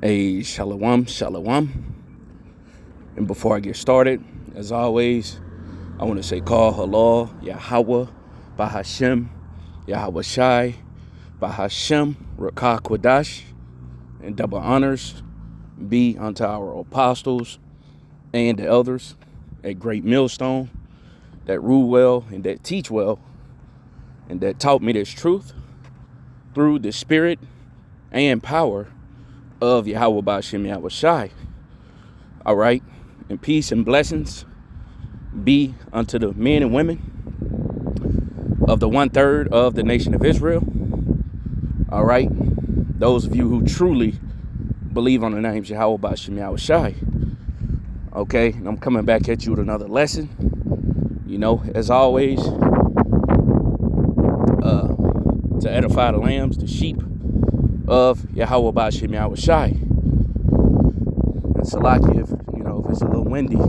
Hey, shalom, shalom. And before I get started, as always, I want to say call halal, Yahweh, Bahashem, Yahweh Shai, Bahashem, Rakah Kwadash, and double honors be unto our apostles and the elders at Great Millstone that rule well and that teach well and that taught me this truth through the spirit and power of Yahweh Bahashem, Yahweh Shai. All right, and peace and blessings be unto the men and women of the 1/3 of the nation of Israel. All right, those of you who truly believe on the names Yahweh Bahashem, Yahweh Shai. Okay, and I'm coming back at you with another lesson. You know, as always, to edify the lambs, the sheep of Yahweh Bahashem, Yahweh Shai. And Salaki, if it's a little windy, I'm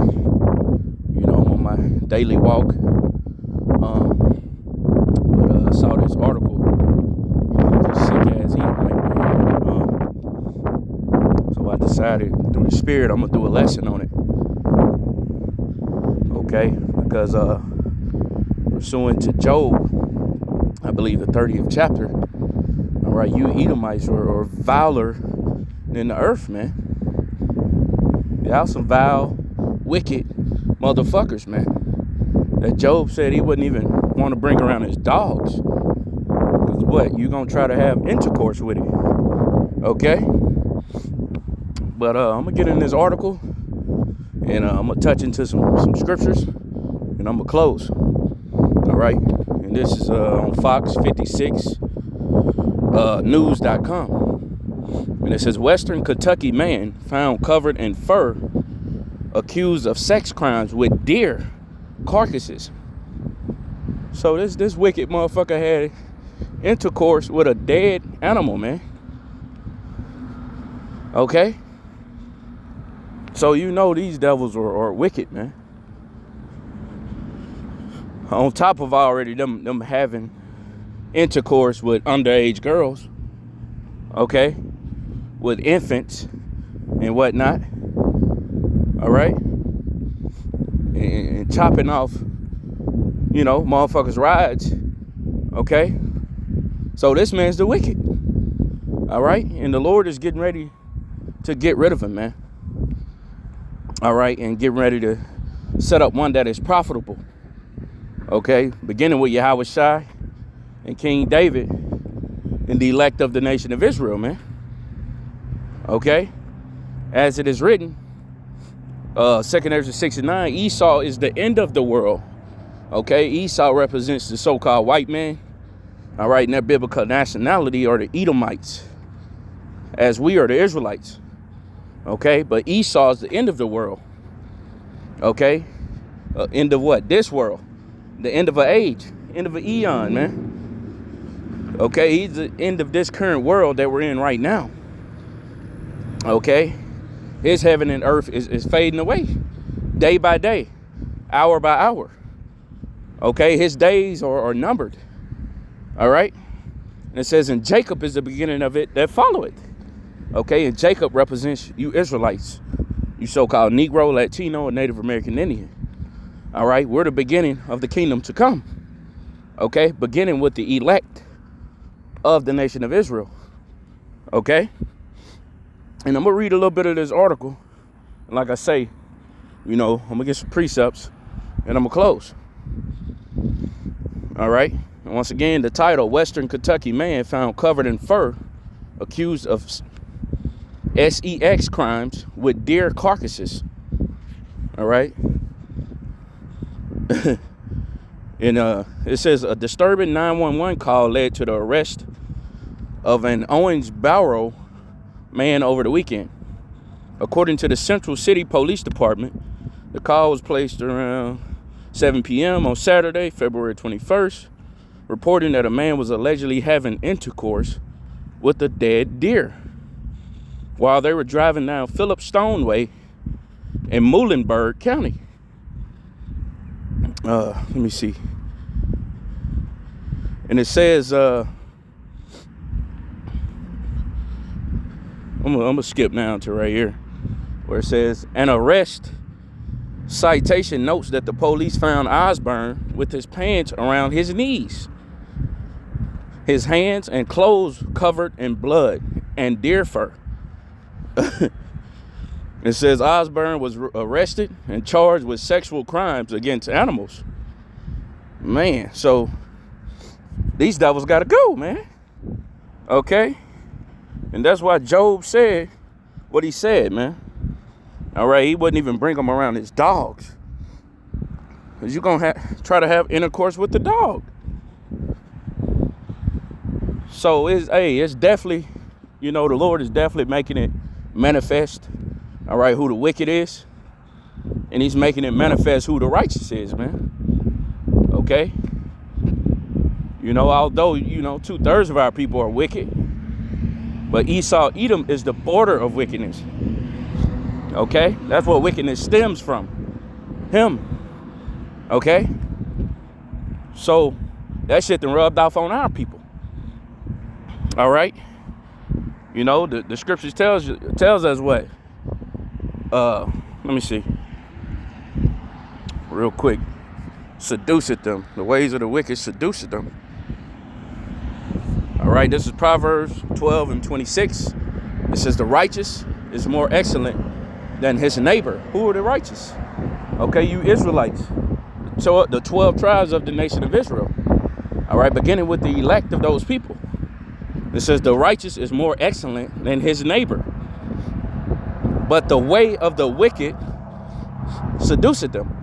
on my daily walk. But I saw this article, this sick ass Edomite man. So I decided through the spirit I'm gonna do a lesson on it. Okay, because pursuant to Job, I believe the 30th chapter. All right, you Edomites are viler than the earth, man. Y'all some vile, wicked motherfuckers, man. That Job said he wouldn't even want to bring around his dogs. Because what? You gonna try to have intercourse with it. Okay? But I'm gonna get in this article and I'm gonna touch into some scriptures and I'm gonna close. All right? And this is on Fox 56 news.com. And it says, Western Kentucky man found covered in fur, accused of sex crimes with deer carcasses. So this wicked motherfucker had intercourse with a dead animal, man. Okay? So these devils are wicked, man. On top of already them having intercourse with underage girls, okay, with infants and whatnot, all right, and chopping off, motherfuckers' rides, okay. So this man's the wicked, all right, and the Lord is getting ready to get rid of him, man. All right, and getting ready to set up one that is profitable, okay, beginning with Yahweh Shai and King David and the elect of the nation of Israel, man. Okay, as it is written, 2nd Ezra 6:9, Esau is the end of the world. Okay, Esau represents the so-called white man. All right, and their biblical nationality are the Edomites, as we are the Israelites. Okay, but Esau is the end of the world. Okay, end of what? This world, the end of an age, end of an eon, man. Okay, he's the end of this current world that we're in right now. Okay, his heaven and earth is fading away day by day, hour by hour. Okay, his days are numbered. All right, and it says, and Jacob is the beginning of it that follow it. Okay, and Jacob represents you Israelites, you so-called Negro, Latino, and Native American Indian. All right, we're the beginning of the kingdom to come. Okay, beginning with the elect of the nation of Israel. Okay, and I'm gonna read a little bit of this article, and like I say, I'm gonna get some precepts and I'm gonna close. All right, and once again, the title, Western Kentucky man found covered in fur, accused of sex crimes with deer carcasses. All right. And it says a disturbing 911 call led to the arrest of an Owensboro man over the weekend. According to the Central City Police Department, the call was placed around 7 p.m. on Saturday, February 21st, reporting that a man was allegedly having intercourse with a dead deer while they were driving down Philip Stone Way in Muhlenberg County. Let me see. And it says I'm gonna skip now to right here where it says, an arrest citation notes that the police found Osborne with his pants around his knees, his hands and clothes covered in blood and deer fur. It says Osborne was arrested and charged with sexual crimes against animals. Man, so these devils gotta go, man. Okay? And that's why Job said what he said, man. All right, he wouldn't even bring them around his dogs. Because you're going to try to have intercourse with the dog. So it's definitely, the Lord is definitely making it manifest, all right, who the wicked is. And he's making it manifest who the righteous is, man. Okay? Although, 2/3 of our people are wicked. But Esau, Edom is the border of wickedness. Okay? That's what wickedness stems from. Him. Okay? So, that shit done rubbed off on our people. All right? The scriptures tells us what? Let me see. Real quick. Seduceth them. The ways of the wicked seduceth them. All right, this is Proverbs 12:26. It says the righteous is more excellent than his neighbor. Who are the righteous? Okay, you Israelites. So the 12 tribes of the nation of Israel. All right, beginning with the elect of those people. It says the righteous is more excellent than his neighbor. But the way of the wicked seduceth them.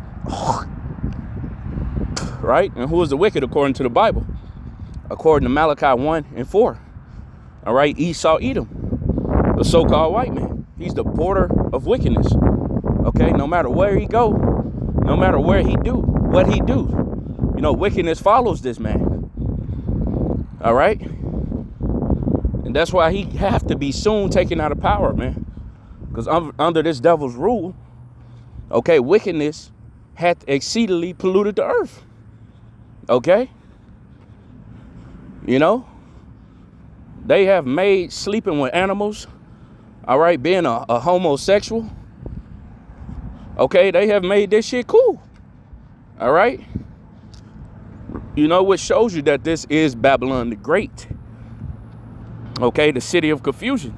Right? And who is the wicked according to the Bible? According to Malachi 1:4. All right, Esau, Edom, the so-called white man. He's the border of wickedness. Okay, no matter where he go, no matter where he do, what he do, wickedness follows this man. All right? And that's why he have to be soon taken out of power, man. Because under this devil's rule, okay, wickedness hath exceedingly polluted the earth. Okay? They have made sleeping with animals, all right, being a homosexual, okay, they have made this shit cool, all right? Which shows you that this is Babylon the Great, okay, the city of confusion,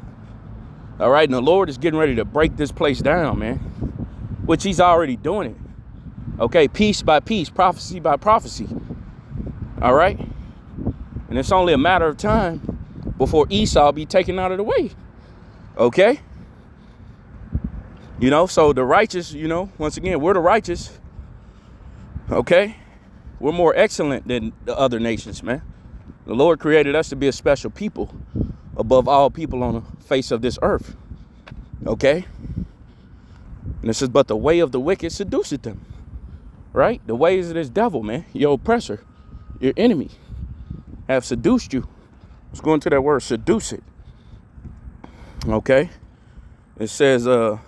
all right? And the Lord is getting ready to break this place down, man, which he's already doing it, okay, piece by piece, prophecy by prophecy, all right? And it's only a matter of time before Esau be taken out of the way. Okay? So the righteous, once again, we're the righteous. Okay? We're more excellent than the other nations, man. The Lord created us to be a special people above all people on the face of this earth. Okay? And it says, but the way of the wicked seduceth them. Right? The ways of this devil, man, your oppressor, your enemy, have seduced you. Let's go into that word, seduce it. Okay? It says to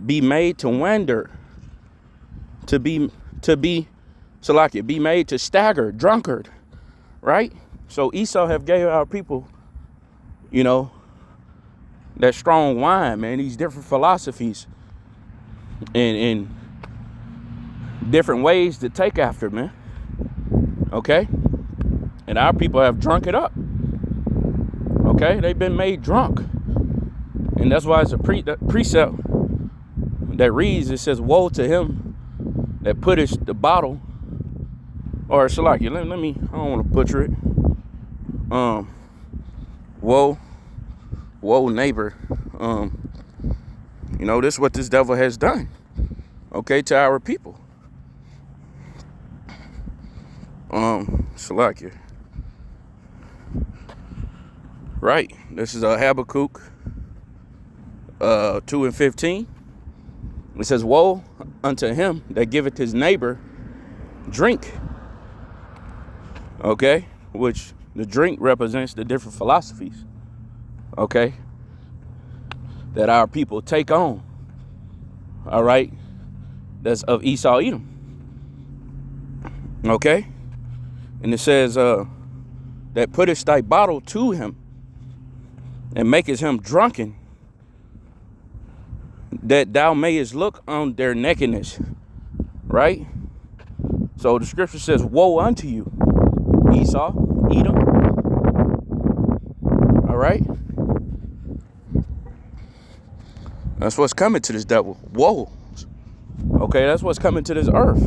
be made to wander, to be Salakia, be made to stagger, drunkard, right? So Esau have gave our people, that strong wine, man, these different philosophies and different ways to take after, man. Okay? And our people have drunk it up. Okay? They've been made drunk. And that's why it's a precept that reads, it says, woe to him that putteth the bottle, or Salakia, let me, I don't want to butcher it. Woe neighbor. This is what this devil has done. Okay, to our people. Salakia. Right. This is Habakkuk 2:15. It says, woe unto him that giveth his neighbor drink. Okay, which the drink represents the different philosophies. Okay, that our people take on. All right, that's of Esau, Edom. Okay. And it says, that puttest thy bottle to him. and makest him drunken, that thou mayest look on their nakedness. Right? So the scripture says, woe unto you, Esau, Edom. All right? That's what's coming to this devil. Woe. Okay, that's what's coming to this earth.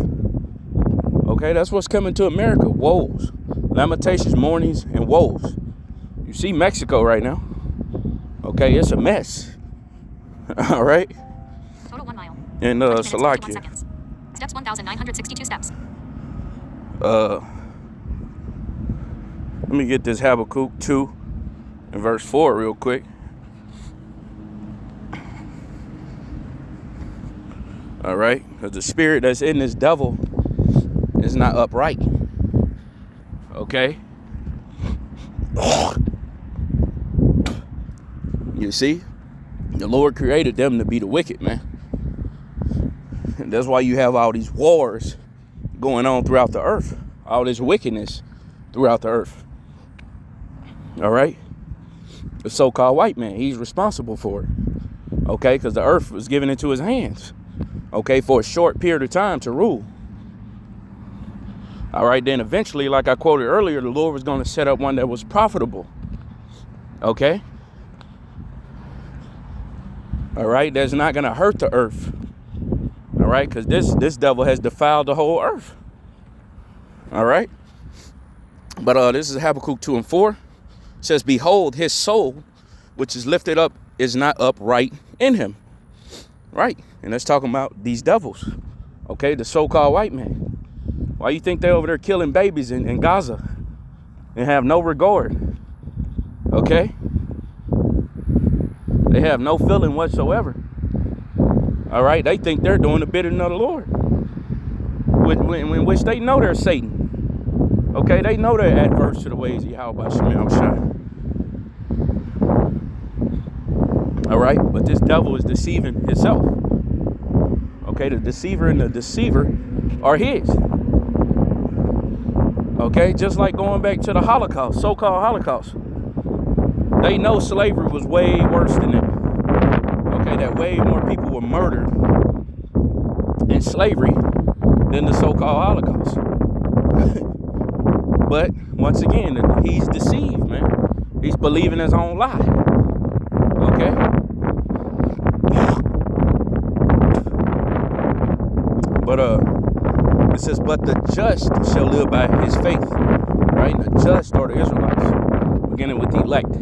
Okay, that's what's coming to America. Woes. Lamentations, mournings, and woes. You see Mexico right now. Okay, it's a mess. All right? Total 1 mile. And Salakia. Steps 1,962 steps. Let me get this Habakkuk 2 and verse 4 real quick. All right, because the spirit that's in this devil is not upright. Okay? You see? The Lord created them to be the wicked, man. And that's why you have all these wars going on throughout the earth. All this wickedness throughout the earth. All right? The so-called white man, he's responsible for it. Okay? Because the earth was given into his hands. Okay? For a short period of time to rule. All right? Then eventually, like I quoted earlier, the Lord was going to set up one that was profitable. Okay? All right? That's not going to hurt the earth. All right? Because this devil has defiled the whole earth. All right? But this is Habakkuk 2 and 4. It says, behold, his soul, which is lifted up, is not upright in him. Right? And that's talking about these devils. Okay? The so-called white man. Why you think they're over there killing babies in Gaza and have no regard? Okay? They have no feeling whatsoever. All right? They think they're doing the bidding of the Lord. In which they know they're Satan. Okay? They know they're adverse to the ways of Yahweh Shemel Shai. All right? But this devil is deceiving himself. Okay? The deceiver and the deceiver are his. Okay? Just like going back to the Holocaust, so-called Holocaust. They know slavery was way worse than that. Okay? That way more people were murdered in slavery than the so-called Holocaust. But once again, he's deceived, man. He's believing his own lie. Okay? But it says, but the just shall live by his faith. Right? And the just are the Israelites, beginning with the elect.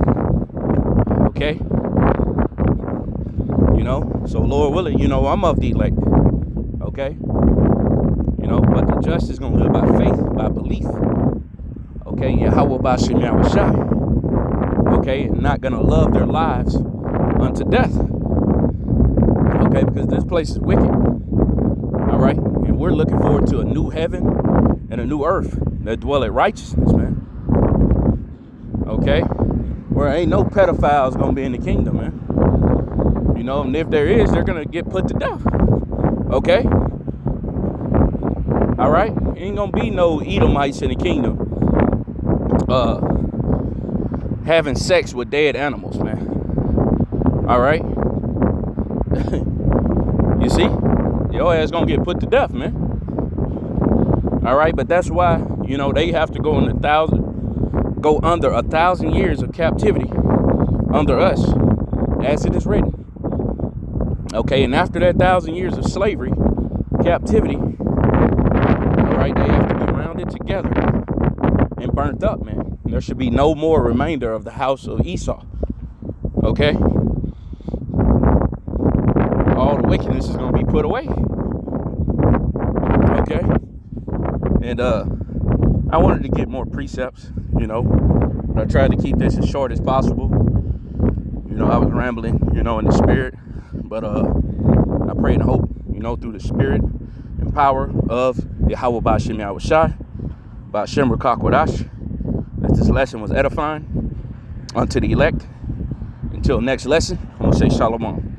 Okay? You know, so Lord willing, you know, I'm of the elect. Okay? You know, but the just is going to live by faith, by belief. Okay? Yahweh B'Shem Yahushai. Okay? And not going to love their lives unto death. Okay? Because this place is wicked. All right? And we're looking forward to a new heaven and a new earth that dwell in righteousness, man. Okay? Where ain't no pedophiles going to be in the kingdom, man. You know, and if there is, they're going to get put to death. Okay? All right? Ain't going to be no Edomites in the kingdom having sex with dead animals, man. All right? You see? Your ass going to get put to death, man. All right? But that's why, you know, they have to go under 1,000 years of captivity under us, as it is written. Okay, and after that 1,000 years of slavery, captivity, all right, they have to be rounded together and burnt up, man. There should be no more remainder of the house of Esau. Okay? All the wickedness is going to be put away. Okay? And I wanted to get more precepts, you know. But I tried to keep this as short as possible. You know, I was rambling, you know, in the spirit. But I pray and hope, you know, through the spirit and power of Yahweh B'Shem Yahushai, B'Shem Rakakwadash, that this lesson was edifying unto the elect. Until next lesson, I'm going to say shalom.